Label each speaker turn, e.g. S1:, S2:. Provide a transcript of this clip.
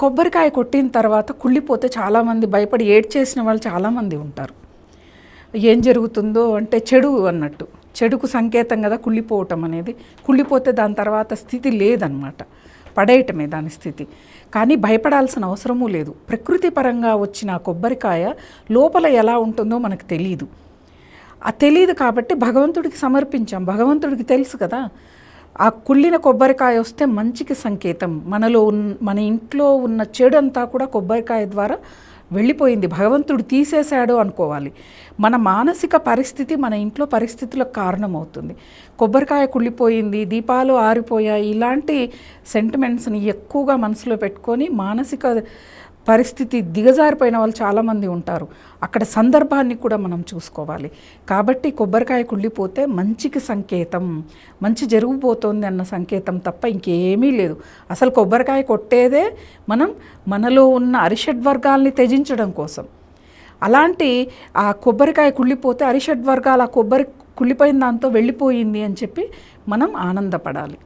S1: కొబ్బరికాయ కొట్టిన తర్వాత కుళ్ళిపోతే చాలామంది భయపడి ఏడ్చేసిన వాళ్ళు చాలామంది ఉంటారు. ఏం జరుగుతుందో అంటే చెడు అన్నట్టు, చెడుకు సంకేతం కదా కుళ్ళిపోవటం అనేది. కుళ్ళిపోతే దాని తర్వాత స్థితి లేదన్నమాట, పడేయటమే దాని స్థితి. కానీ భయపడాల్సిన అవసరమూ లేదు. ప్రకృతి పరంగా వచ్చిన కొబ్బరికాయ లోపల ఎలా ఉంటుందో మనకు తెలియదు. తెలియదు కాబట్టి భగవంతుడికి సమర్పించాం. భగవంతుడికి తెలుసు కదా. ఆ కుళ్ళిన కొబ్బరికాయ వస్తే మంచికి సంకేతం. మన ఇంట్లో ఉన్న చెడు అంతా కూడా కొబ్బరికాయ ద్వారా వెళ్ళిపోయింది, భగవంతుడు తీసేశాడు అనుకోవాలి. మన మానసిక పరిస్థితి మన ఇంట్లో పరిస్థితులకు కారణమవుతుంది. కొబ్బరికాయ కుళ్ళిపోయింది, దీపాలు ఆరిపోయాయి, ఇలాంటి సెంటిమెంట్స్ని ఎక్కువగా మనసులో పెట్టుకొని మానసిక పరిస్థితి దిగజారిపోయిన వాళ్ళు చాలామంది ఉంటారు. అక్కడ సందర్భాన్ని కూడా మనం చూసుకోవాలి. కాబట్టి కొబ్బరికాయ కుళ్ళిపోతే మంచికి సంకేతం, మంచి జరిగిపోతుంది అన్న సంకేతం తప్ప ఇంకేమీ లేదు. అసలు కొబ్బరికాయ కొట్టేదే మనలో ఉన్న అరిషడ్వర్గాల్ని త్యజించడం కోసం. అలాంటి ఆ కొబ్బరికాయ కుళ్ళిపోతే అరిషడ్వర్గాలు ఆ కొబ్బరి కుళ్ళిపోయిన దాంతో వెళ్ళిపోయింది అని చెప్పి మనం ఆనందపడాలి.